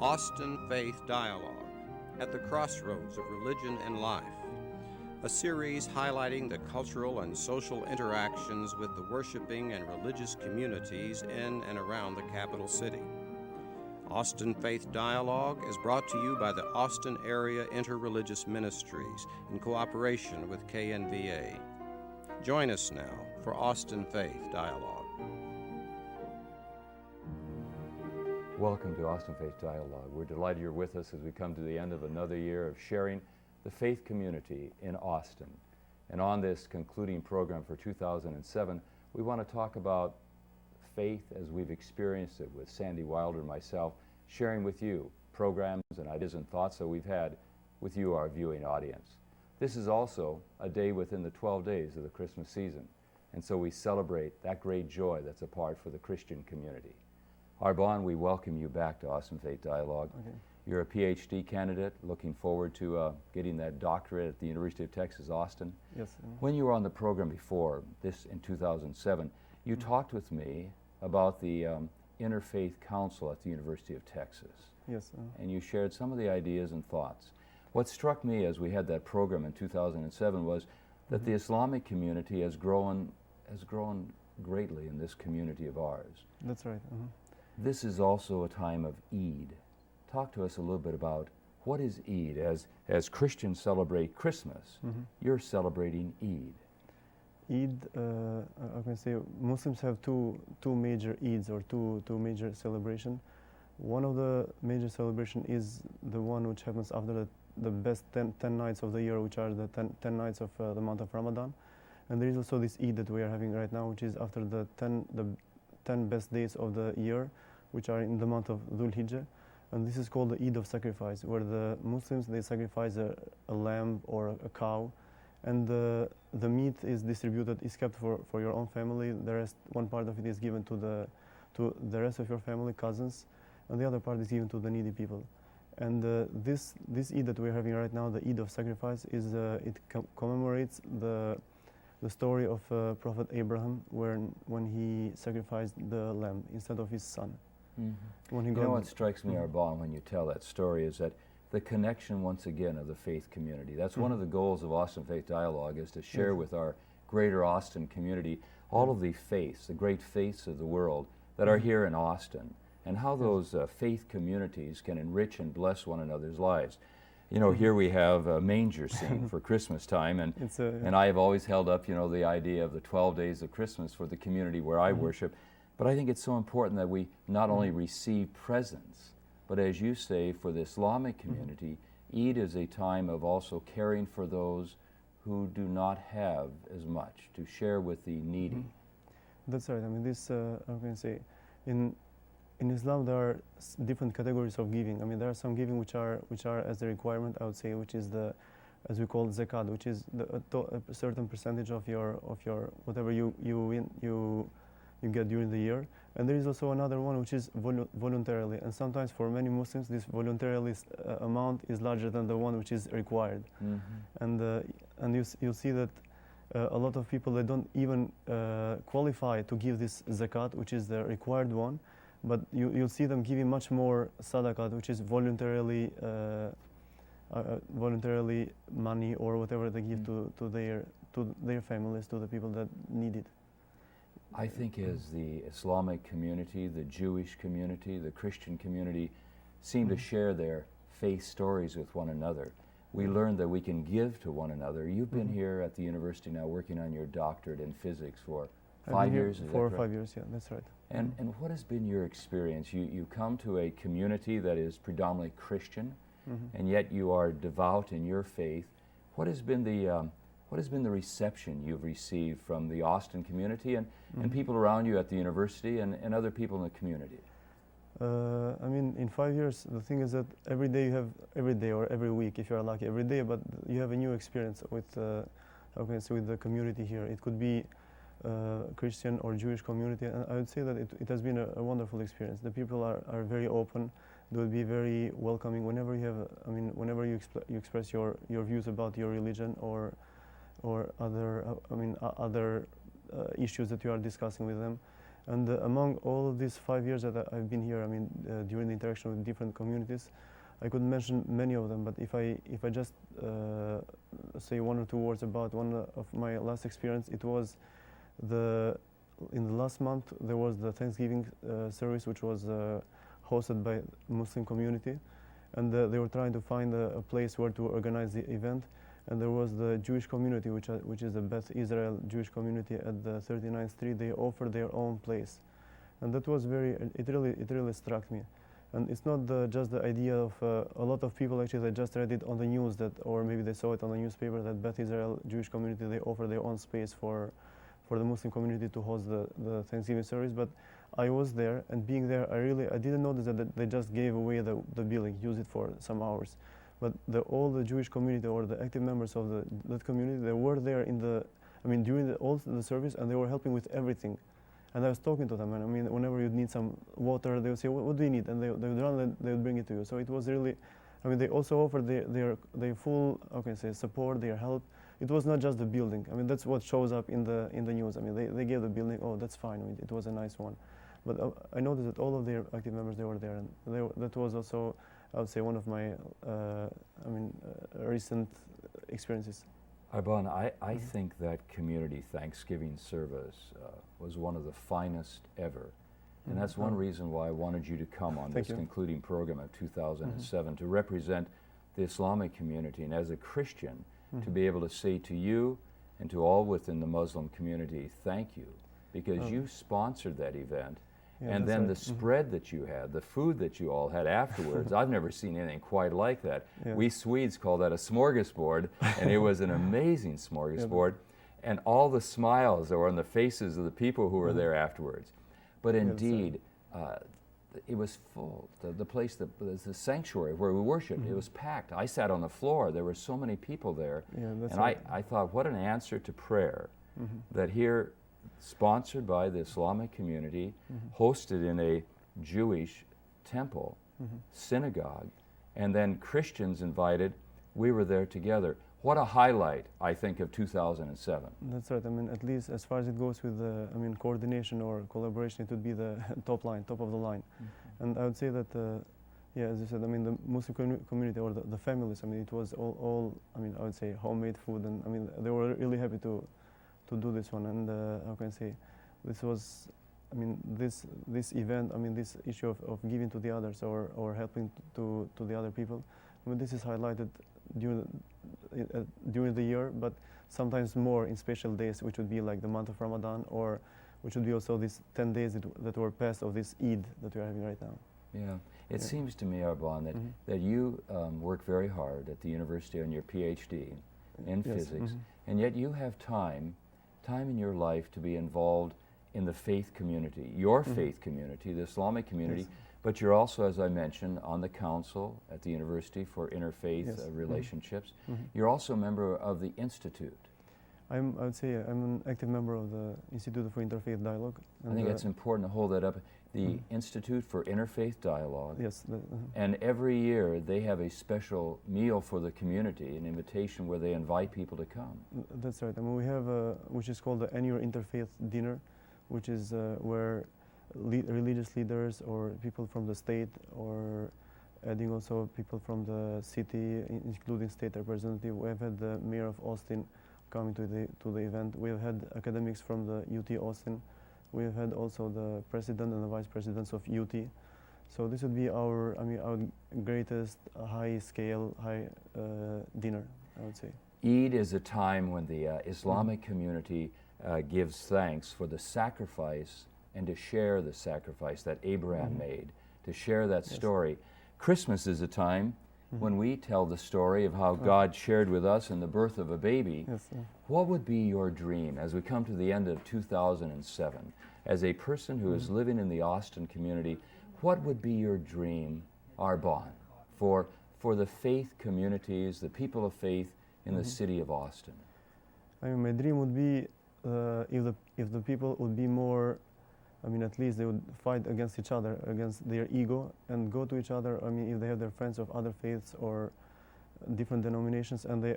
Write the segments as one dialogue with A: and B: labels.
A: Austin Faith Dialogue, at the crossroads of religion and life, a series highlighting the cultural and social interactions with the worshiping and religious communities in and around the capital city. Austin Faith Dialogue is brought to you by the Austin Area Interreligious Ministries in cooperation with KNVA. Join us now for Austin Faith Dialogue.
B: Welcome to Austin Faith Dialogue. We're delighted you're with us as we come to the end of another year of sharing the faith community in Austin. And on this concluding program for 2007, we want to talk about faith as we've experienced it with Sandy Wilder and myself, sharing with you programs and ideas and thoughts that we've had with you, our viewing audience. This is also a day within the 12 days of the Christmas season, and so we celebrate that great joy that's apart for the Christian community. Arbon, we welcome you back to Austin Faith Dialogue. Okay. You're a PhD candidate, looking forward to getting that doctorate at the University of Texas, Austin.
C: Yes.
B: When you were on the program before, this in 2007, you talked with me about the Interfaith Council at the University of Texas.
C: Yes.
B: And you shared some of the ideas and thoughts. What struck me as we had that program in 2007 was that the Islamic community has grown greatly in this community of ours.
C: That's right.
B: This is also a time of Eid. Talk to us a little bit about what is Eid. As Christians celebrate Christmas, you're celebrating Eid.
C: Eid, I can say Muslims have two major Eids, or two major celebration. One of the major celebration is the one which happens after the best 10 nights of the year, which are the 10 nights of the month of Ramadan. And there is also this Eid that we are having right now, which is after the 10 best days of the year, which are in the month of Dhul Hijjah. And this is called the Eid of Sacrifice, where the Muslims, they sacrifice a lamb or a cow, and the meat is distributed, is kept for your own family. The rest, one part of it is given to the rest of your family, cousins, and the other part is given to the needy people. And this Eid that we're having right now, the Eid of Sacrifice, is it commemorates the story of Prophet Abraham, when he sacrificed the lamb instead of his son.
B: When he what strikes me, Arbon, when you tell that story is that the connection, once again, of the faith community. That's one of the goals of Austin Faith Dialogue, is to share with our greater Austin community all of the faiths, the great faiths of the world that are here in Austin, and how those faith communities can enrich and bless one another's lives. You know, here we have a manger scene for Christmas time, and I have always held up, the idea of the 12 days of Christmas for the community where I worship. But I think it's so important that we not only receive presents, but as you say, for the Islamic community, Eid is a time of also caring for those who do not have as much, to share with the needy.
C: That's right. I mean, this, how can I say, in Islam there are different categories of giving. I mean, there are some giving which are as a requirement, I would say, which is as we call zakat, which is a certain percentage of your whatever you get during the year. And there is also another one which is voluntarily, and sometimes for many Muslims this voluntarily amount is larger than the one which is required. And you'll see that a lot of people, they don't even qualify to give this zakat, which is the required one, but you'll see them giving much more sadaqat, which is voluntarily money or whatever they give to their families, to the people that need it.
B: I think as the Islamic community, the Jewish community, the Christian community seem to share their faith stories with one another, we learn that we can give to one another. You've been here at the university now working on your doctorate in physics for 5 years, is that
C: 4 or
B: correct?
C: 5 years, yeah, that's right.
B: And what has been your experience? You come to a community that is predominantly Christian, and yet you are devout in your faith. What has been the reception you've received from the Austin community and people around you at the university and other people in the community?
C: I mean, in 5 years, the thing is that every day or every week, if you are lucky, every day, but you have a new experience with, how can I say, with the community here. It could be Christian or Jewish community, and I would say that it has been a wonderful experience. The people are very open. They will be very welcoming whenever you have, whenever you express your views about your religion or other, other issues that you are discussing with them. And among all of these 5 years that I've been here, I mean, during the interaction with different communities, I could mention many of them, but if I just say one or two words about one of my last experience, it was in the last month there was the Thanksgiving service, which was hosted by Muslim community, and they were trying to find a place where to organize the event, and there was the Jewish community, which is the Beth Israel Jewish community at the 39th Street. They offered their own place, and that was it really struck me. And it's not just the idea of a lot of people actually that just read it on the news, or maybe they saw it on the newspaper, that Beth Israel Jewish community, they offer their own space for the Muslim community to host the Thanksgiving service. But I was there, and being there, I didn't notice that they just gave away the building, used it for some hours. But all the Jewish community, or the active members of that community, they were there during all the service, and they were helping with everything. And I was talking to them, and I mean, whenever you need some water, they would say, what do you need? And they would run, and they would bring it to you. So it was really, I mean, they also offered their full, support, their help. It was not just the building. I mean, that's what shows up in the news. I mean, they gave the building, oh, that's fine. I mean, it was a nice one. But I noticed that all of their active members, they were there, and that was also, I would say, one of my, recent experiences.
B: Arbon, I think that community Thanksgiving service was one of the finest ever. And that's one reason why I wanted you to come on this concluding program of 2007 to represent the Islamic community, and as a Christian, to be able to say to you and to all within the Muslim community, thank you, because you sponsored that event. Yeah, and then the spread that you had, the food that you all had afterwards, I've never seen anything quite like that. Yeah. We Swedes call that a smorgasbord, and it was an amazing smorgasbord. And all the smiles that were on the faces of the people who were there afterwards. But indeed, it was full. The place, the sanctuary where we worshiped, it was packed. I sat on the floor. There were so many people there. Yeah, and I thought, what an answer to prayer, that here, sponsored by the Islamic community, hosted in a Jewish temple, synagogue, and then Christians invited, we were there together. What a highlight, I think, of 2007.
C: That's right. I mean, at least as far as it goes with coordination or collaboration, it would be the top of the line. And I would say that, as you said, I mean, the Muslim community, or the families, I mean, it was all I would say homemade food, and I mean, they were really happy to do this one. And how can I say, this was, I mean, this event, I mean, this issue of giving to the others, or helping to the other people, I mean, this is highlighted during the year, but sometimes more in special days, which would be like the month of Ramadan, or which would be also these 10 days that were passed of this Eid that we're having right now.
B: Yeah, it seems to me, Arbon, that you work very hard at the university on your PhD in physics, and yet you have time in your life to be involved in the faith community, your faith community, the Islamic community, but you're also, as I mentioned, on the council at the University for Interfaith Relationships. You're also a member of the Institute.
C: I would say I'm an active member of the Institute for Interfaith Dialogue.
B: I think it's important to hold that up. The Institute for Interfaith Dialogue.
C: Yes.
B: And every year they have a special meal for the community, an invitation where they invite people to come.
C: That's right. I mean, we have which is called the annual Interfaith Dinner, which is where religious leaders or people from the state, or adding also people from the city, including state representative. We have had the mayor of Austin coming to the event. We have had academics from the UT Austin. We have had also the president and the vice presidents of UT. So this would be our greatest high-scale dinner, I would say.
B: Eid is a time when the Islamic community gives thanks for the sacrifice, and to share the sacrifice that Abraham made, to share that story. Christmas is a time when we tell the story of how God shared with us in the birth of a baby. What would be your dream as we come to the end of 2007? As a person who is living in the Austin community, what would be your dream, Arbon, for the faith communities, the people of faith in the city of Austin?
C: I mean, my dream would be if the people would be more, I mean, at least they would fight against each other, against their ego, and go to each other. I mean, if they have their friends of other faiths or different denominations, and they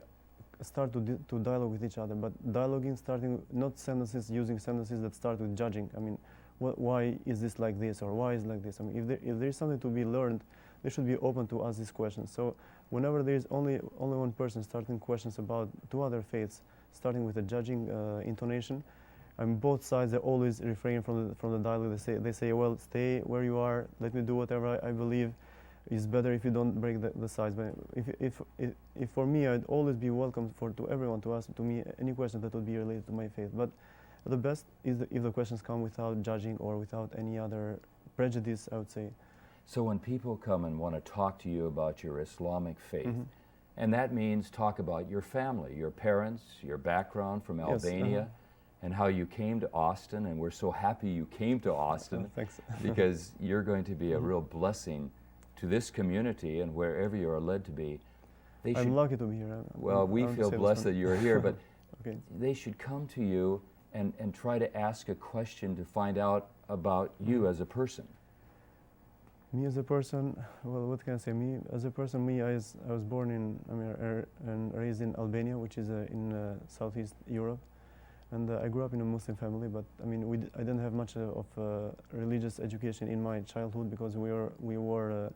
C: start to dialogue with each other, but dialoguing starting not sentences, using sentences that start with judging. I mean, why is this like this, or why is it like this? I mean, if there is something to be learned, they should be open to ask these questions. So whenever there is only one person starting questions about two other faiths, starting with a judging intonation, and both sides are always refraining from the dialogue. They say, well, stay where you are. Let me do whatever I believe. It's better if you don't break the sides. But if for me, I'd always be welcome to everyone to ask to me any question that would be related to my faith. But the best is if the questions come without judging or without any other prejudice, I would say.
B: So when people come and want to talk to you about your Islamic faith, and that means talk about your family, your parents, your background from Albania, and how you came to Austin, and we're so happy you came to Austin
C: Thanks.
B: because you're going to be a real blessing to this community and wherever you are led to be.
C: I'm lucky to be here.
B: Well, we feel blessed that you're here, but
C: okay.
B: They should come to you and try to ask a question to find out about you as a person.
C: Me as a person, well, what can I say? Me as a person, I was born and raised in Albania, which is in Southeast Europe. And I grew up in a Muslim family, but I mean, I didn't have much of religious education in my childhood because we were we were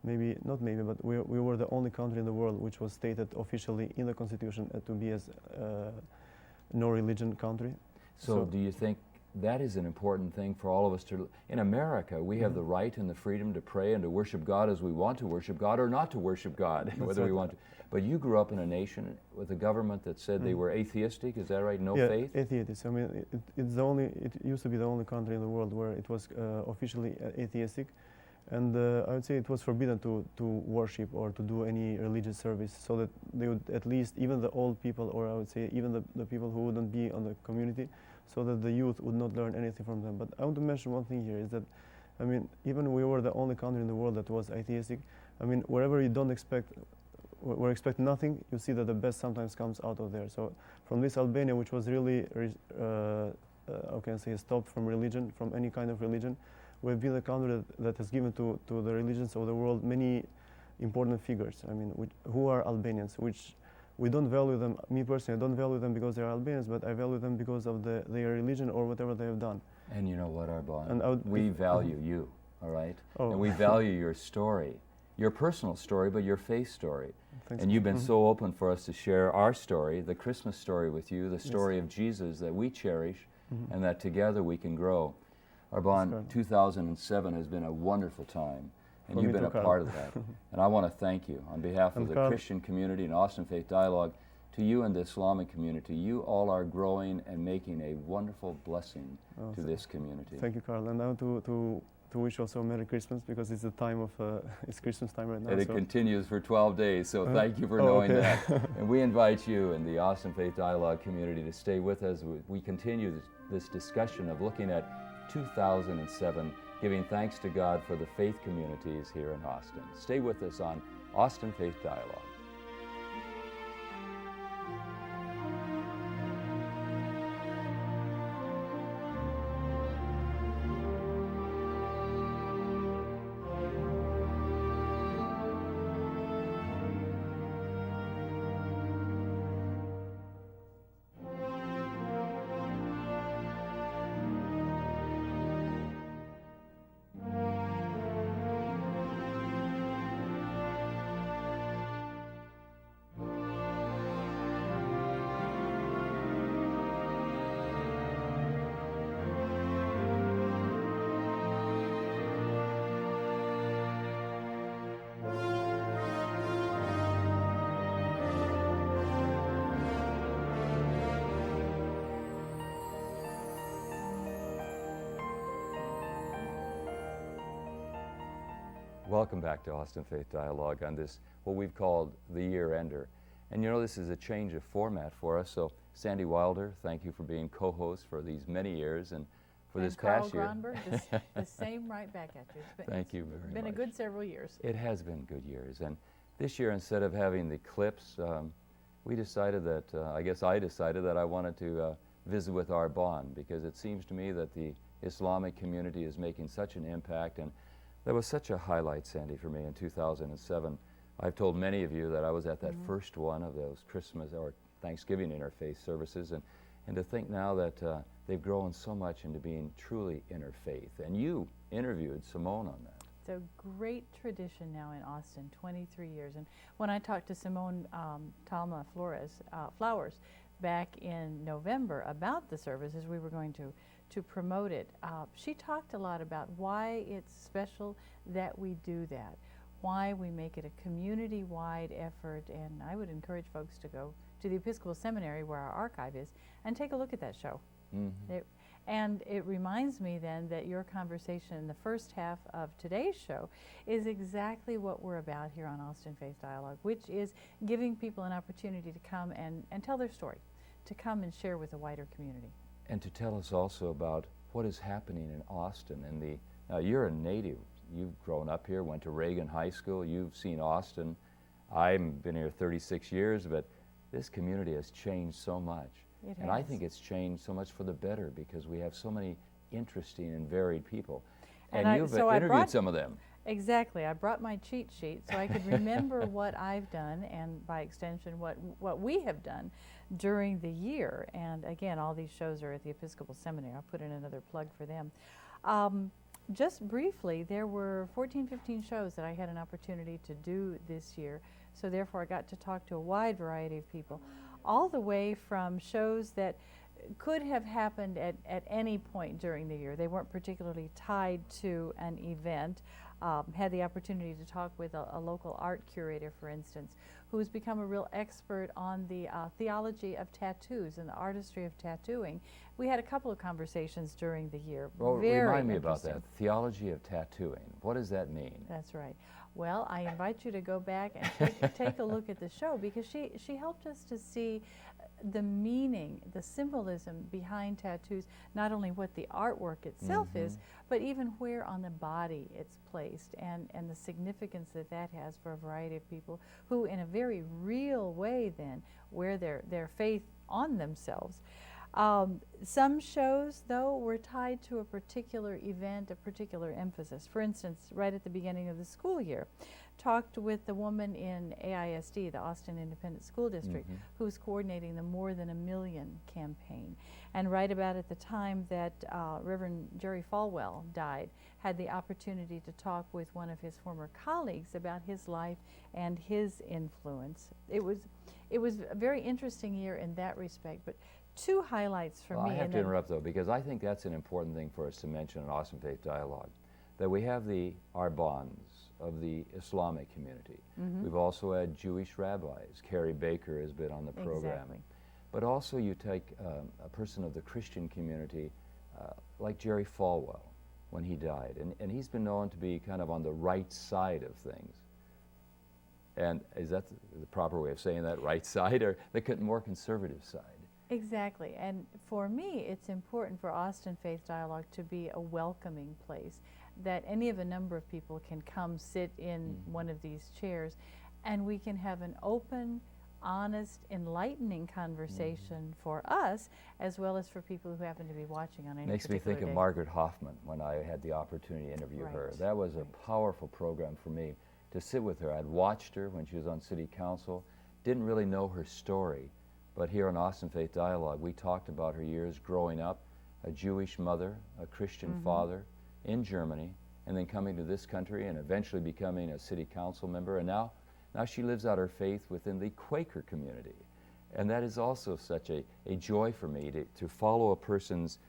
C: the only country in the world which was stated officially in the constitution to be as no religion country.
B: So do you think that is an important thing for all of us to? In America, we have the right and the freedom to pray and to worship God as we want to worship God or not to worship God, whether we want to. But you grew up in a nation with a government that said they were atheistic. Is that right? No faith?
C: Yeah, atheist. I mean, it used to be the only country in the world where it was officially atheistic, and I would say it was forbidden to worship or to do any religious service, so that they would at least, even the old people, or I would say even the people who wouldn't be on the community, so that the youth would not learn anything from them. But I want to mention one thing here is that, I mean, even we were the only country in the world that was atheistic. I mean, wherever you don't expect or expect nothing, you see that the best sometimes comes out of there. So from this Albania, which was really, how can I say, stopped from religion, from any kind of religion, we've been a country that has given to the religions of the world many important figures. I mean, who are Albanians, which we don't value them. Me personally, I don't value them because they're Albanians, but I value them because of their religion or whatever they have done.
B: And you know what, Arban? We value you, all right?
C: Oh.
B: And we value your story, your personal story, but your faith story.
C: Thanks.
B: And you've been so open for us to share our story, the Christmas story with you, the story of Jesus that we cherish, and that together we can grow. Arban, 2007 has been a wonderful time, and you've been a part of that. And I want to thank you on behalf of the Christian community and Austin Faith Dialogue, to you and the Islamic community. You all are growing and making a wonderful blessing to this community.
C: Thank you, Carl. And now to wish also Merry Christmas, because it's the time of it's Christmas time right now.
B: And it continues for 12 days, so thank you for knowing that. And we invite you and the Austin Faith Dialogue community to stay with us. We continue this discussion of looking at 2007, giving thanks to God for the faith communities here in Austin. Stay with us on Austin Faith Dialogue. Welcome back to Austin Faith Dialogue on this, what we've called the year ender. And you know, this is a change of format for us, so Sandy Wilder, thank you for being co-host for these many years, and for this past year.
D: And Carl Gronberg, the same right back at you.
B: Thank you very much.
D: It's been a good several years.
B: It has been good years, and this year, instead of having the clips, we decided that, I guess I decided that I wanted to visit with Arban, because it seems to me that the Islamic community is making such an impact, and that was such a highlight, Sandy, for me in 2007. I've told many of you that I was at that first one of those Christmas or Thanksgiving interfaith services, and to think now that they've grown so much into being truly interfaith. And you interviewed Simone on that.
D: It's a great tradition now in Austin, 23 years. And when I talked to Simone Talma Flowers back in November about the services, we were going to promote it. She talked a lot about why it's special that we do that, why we make it a community-wide effort, and I would encourage folks to go to the Episcopal Seminary where our archive is and take a look at that show. And it reminds me then that your conversation in the first half of today's show is exactly what we're about here on Austin Faith Dialogue, which is giving people an opportunity to come and tell their story, to come and share with a wider community.
B: And to tell us also about what is happening in Austin. And now you're a native. You've grown up here, went to Reagan High School. You've seen Austin. I've been here 36 years, but this community has changed so much. And I think it's changed so much for the better because we have so many interesting and varied people. And you've interviewed some of them.
D: Exactly. I brought my cheat sheet so I could remember what I've done and by extension what we have done during the year. And again, all these shows are at the Episcopal Seminary. I'll put in another plug for them. Just briefly, there were 14, 15 shows that I had an opportunity to do this year. So therefore I got to talk to a wide variety of people, all the way from shows that could have happened at any point during the year. They weren't particularly tied to an event. Had the opportunity to talk with a local art curator, for instance, who's become a real expert on the theology of tattoos and the artistry of tattooing. We had a couple of conversations during the year.
B: Well,
D: Very
B: remind me about that. Theology of tattooing. What does that mean?
D: That's right. Well, I invite you to go back and take a look at the show because she helped us to see the meaning, the symbolism behind tattoos, not only what the artwork itself is, but even where on the body it's placed and the significance that that has for a variety of people who in a very real way then wear their faith on themselves. Some shows, though, were tied to a particular event, a particular emphasis. For instance, right at the beginning of the school year, talked with the woman in AISD, the Austin Independent School District, who's coordinating the More Than a Million campaign. And right about at the time that Reverend Jerry Falwell died, had the opportunity to talk with one of his former colleagues about his life and his influence. It was a very interesting year in that respect, but two highlights for me.
B: I have to interrupt though, because I think that's an important thing for us to mention in Austin Faith Dialogue, that we have our bonds of the Islamic community. We've also had Jewish rabbis. Carrie Baker has been on the program.
D: Exactly.
B: But also you take a person of the Christian community like Jerry Falwell when he died. And he's been known to be kind of on the right side of things. And is that the proper way of saying that, right side, or the more conservative side?
D: Exactly. And for me, it's important for Austin Faith Dialogue to be a welcoming place, that any of a number of people can come sit in one of these chairs and we can have an open, honest, enlightening conversation for us as well as for people who happen to be watching on any
B: Makes me think of Margaret Hoffman when I had the opportunity to interview her. That was a powerful program for me to sit with her. I'd watched her when she was on City Council, didn't really know her story, but here on Austin Faith Dialogue we talked about her years growing up, a Jewish mother, a Christian father in Germany, and then coming to this country and eventually becoming a city council member, and now she lives out her faith within the Quaker community. And that is also such a joy for me to follow a person's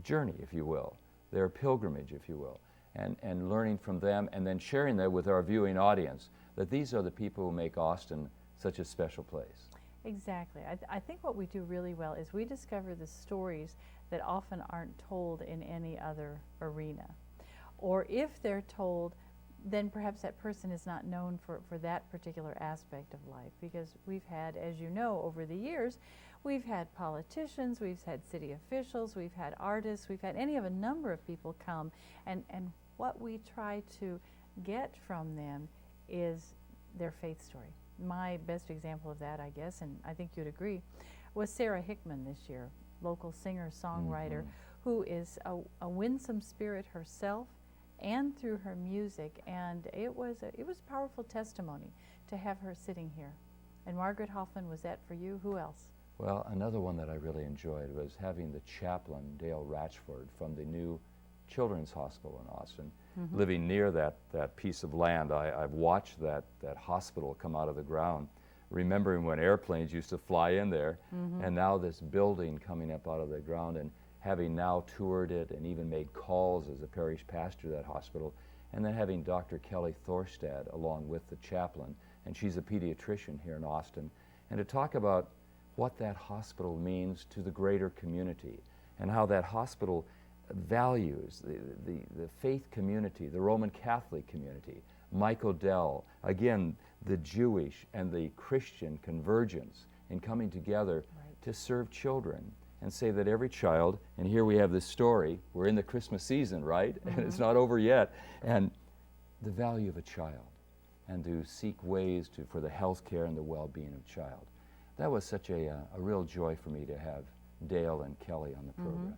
B: journey, if you will, their pilgrimage, if you will, and learning from them and then sharing that with our viewing audience, that these are the people who make Austin such a special place.
D: Exactly. I think what we do really well is we discover the stories that often aren't told in any other arena. Or if they're told, then perhaps that person is not known for that particular aspect of life, because we've had, as you know, over the years, we've had politicians, we've had city officials, we've had artists, we've had any of a number of people come, and what we try to get from them is their faith story. My best example of that, I guess, and I think you'd agree, was Sarah Hickman this year, local singer-songwriter, who is a winsome spirit herself, and through her music, and it was a powerful testimony to have her sitting here. And Margaret Hoffman was that for you. Who else?
B: Well, another one that I really enjoyed was having the chaplain, Dale Ratchford, from the new Children's Hospital in Austin. Living near that piece of land, I've watched that hospital come out of the ground, remembering when airplanes used to fly in there, and now this building coming up out of the ground, and having now toured it and even made calls as a parish pastor to that hospital, and then having Dr. Kelly Thorstad along with the chaplain, and she's a pediatrician here in Austin, and to talk about what that hospital means to the greater community and how that hospital values the faith community, the Roman Catholic community, Michael Dell, again, the Jewish and the Christian convergence in coming together to serve children and say that every child, and here we have this story, we're in the Christmas season, right? And it's not over yet, and the value of a child and to seek ways for the health care and the well-being of a child. That was such a real joy for me to have Dale and Kelly on the program.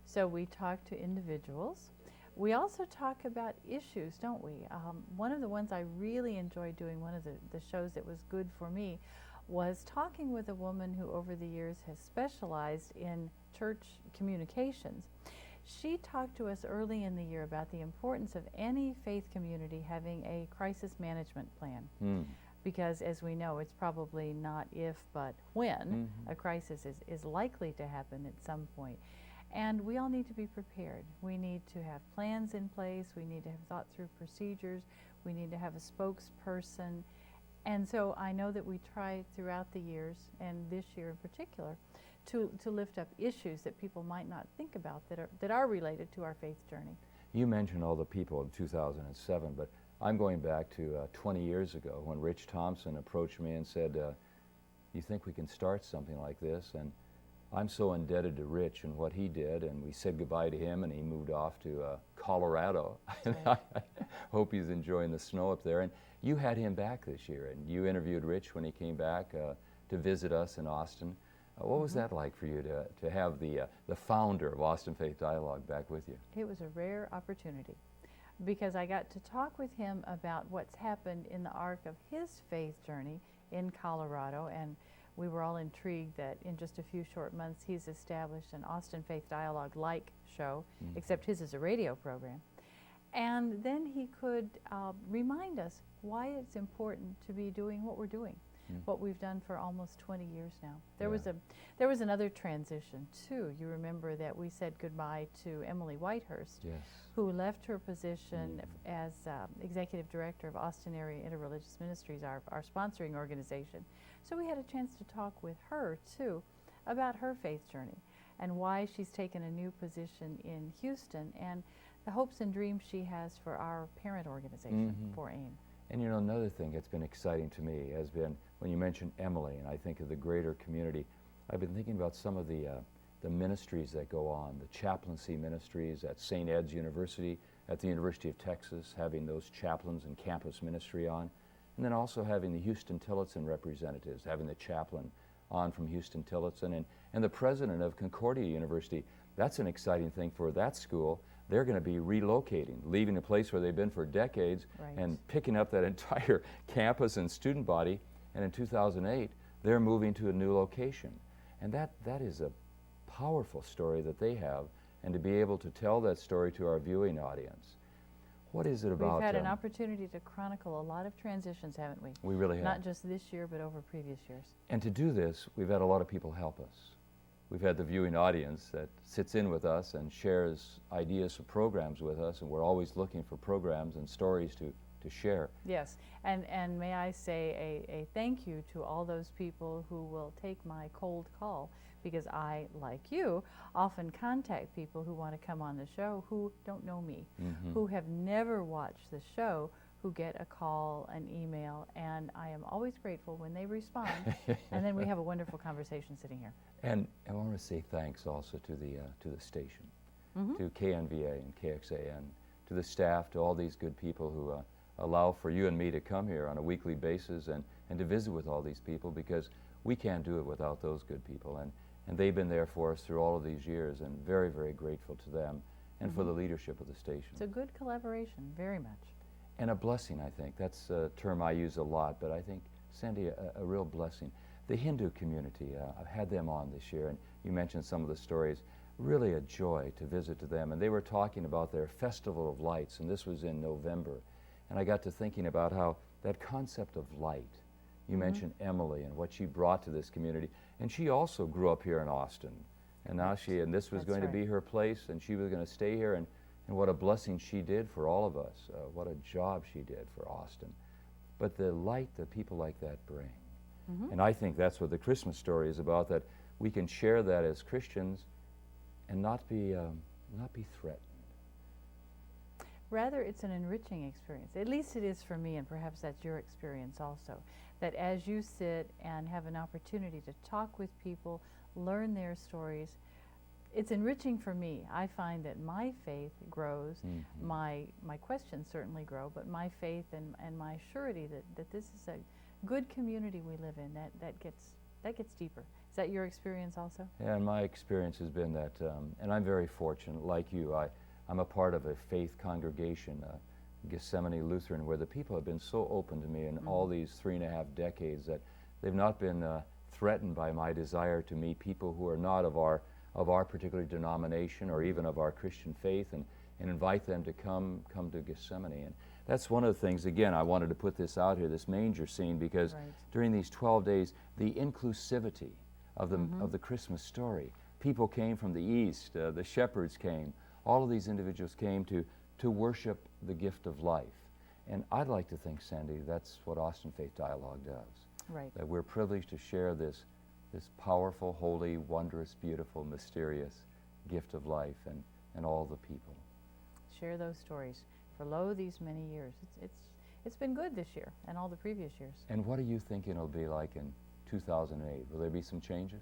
D: So we talk to individuals. We also talk about issues, don't we? One of the ones I really enjoyed doing, one of the shows that was good for me, was talking with a woman who over the years has specialized in church communications. She talked to us early in the year about the importance of any faith community having a crisis management plan. Because as we know, it's probably not if, but when a crisis is likely to happen at some point. And we all need to be prepared. We need to have plans in place. We need to have thought through procedures. We need to have a spokesperson. And so I know that we try throughout the years, and this year in particular, to lift up issues that people might not think about that are related to our faith journey.
B: You mentioned all the people in 2007, but I'm going back to 20 years ago when Rich Thompson approached me and said, you think we can start something like this? And I'm so indebted to Rich and what he did, and we said goodbye to him, and he moved off to Colorado. And I hope he's enjoying the snow up there. And you had him back this year, and you interviewed Rich when he came back to visit us in Austin. What was that like for you to have the founder of Austin Faith Dialogue back with you?
D: It was a rare opportunity because I got to talk with him about what's happened in the arc of his faith journey in Colorado, and we were all intrigued that in just a few short months he's established an Austin Faith Dialogue-like show, except his is a radio program. And then he could remind us why it's important to be doing what we're doing, what we've done for almost 20 years now. There was another transition too. You remember that we said goodbye to Emily Whitehurst, who left her position as Executive Director of Austin Area Interreligious Ministries, our sponsoring organization. So we had a chance to talk with her too about her faith journey and why she's taken a new position in Houston and the hopes and dreams she has for our parent organization, for AIM.
B: And you know, another thing that's been exciting to me has been when you mentioned Emily, and I think of the greater community, I've been thinking about some of the ministries that go on, the chaplaincy ministries at St. Ed's University, at the University of Texas, having those chaplains and campus ministry on, and then also having the Houston-Tillotson representatives, having the chaplain on from Houston-Tillotson, and the president of Concordia University. That's an exciting thing for that school. They're going to be relocating, leaving a place where they've been for decades, and picking up that entire campus and student body, and in 2008, they're moving to a new location. And that is a powerful story that they have, and to be able to tell that story to our viewing audience. What is it about?
D: We've had an opportunity to chronicle a lot of transitions, haven't we?
B: We really have.
D: Not just this year, but over previous years.
B: And to do this, we've had a lot of people help us. We've had the viewing audience that sits in with us and shares ideas for programs with us, and we're always looking for programs and stories to share.
D: Yes, and may I say a thank you to all those people who will take my cold call, because I, like you, often contact people who want to come on the show who don't know me, who have never watched the show, who get a call, an email, and I am always grateful when they respond, and then we have a wonderful conversation sitting here.
B: And I want to say thanks also to the station, to KNVA and KXAN, to the staff, to all these good people who allow for you and me to come here on a weekly basis and to visit with all these people, because we can't do it without those good people. And they've been there for us through all of these years, and very, very grateful to them and for the leadership of the station.
D: It's a good collaboration, very much.
B: And a blessing, I think. That's a term I use a lot, but I think, Sandy, a real blessing. The Hindu community, I've had them on this year, and you mentioned some of the stories. Really a joy to visit to them. And they were talking about their Festival of Lights, and this was in November. And I got to thinking about how that concept of light, you mentioned Emily and what she brought to this community. And she also grew up here in Austin. And now and this was going to be her place, and she was going to stay here. And what a blessing she did for all of us. What a job she did for Austin. But the light that people like that bring. And I think that's what the Christmas story is about, that we can share that as Christians and not be threatened.
D: Rather, it's an enriching experience. At least it is for me, and perhaps that's your experience also. That as you sit and have an opportunity to talk with people, learn their stories, it's enriching for me. I find that my faith grows, my questions certainly grow, but my faith and my surety that this is a good community we live in, that gets deeper. Is that your experience also?
B: Yeah, and my experience has been that, and I'm very fortunate, like you, I'm a part of a faith congregation, Gethsemane Lutheran, where the people have been so open to me in all these 3.5 decades that they've not been threatened by my desire to meet people who are not of our particular denomination or even of our Christian faith, and invite them to come to Gethsemane. And that's one of the things, again, I wanted to put this out here, this manger scene, because during these 12 days, the inclusivity of the Christmas story, people came from the east, the shepherds came, all of these individuals came to worship the gift of life. And I'd like to think, Sandy, that's what Austin Faith Dialogue does.
D: Right.
B: That we're privileged to share this powerful, holy, wondrous, beautiful, mysterious gift of life and all the people.
D: Share those stories for these many years. It's been good this year and all the previous years.
B: And what are you thinking it'll be like in 2008? Will there be some changes?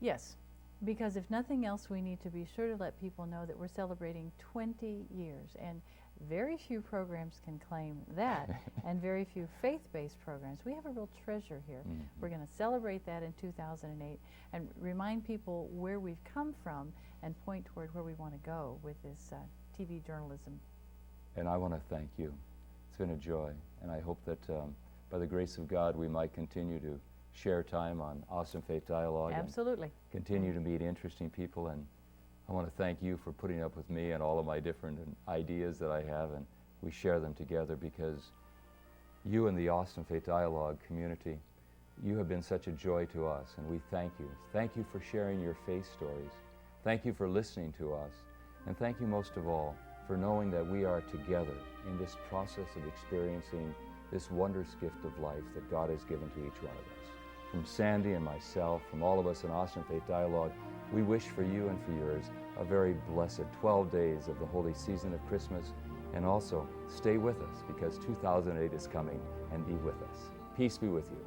D: Yes, because if nothing else, we need to be sure to let people know that we're celebrating 20 years, and very few programs can claim that, and very few faith-based programs. We have a real treasure here. We're going to celebrate that in 2008 and remind people where we've come from and point toward where we want to go with this TV journalism.
B: And I want to thank you. It's been a joy, and I hope that by the grace of God we might continue to share time on Austin Faith Dialogue.
D: Absolutely.
B: And continue to meet interesting people, and I want to thank you for putting up with me and all of my different ideas that I have, and we share them together because you and the Austin Faith Dialogue community, you have been such a joy to us, and we thank you. Thank you for sharing your faith stories. Thank you for listening to us, and thank you most of all for knowing that we are together in this process of experiencing this wondrous gift of life that God has given to each one of us. From Sandy and myself, from all of us in Austin Faith Dialogue, we wish for you and for yours a very blessed 12 days of the holy season of Christmas, and also stay with us because 2008 is coming, and be with us. Peace be with you.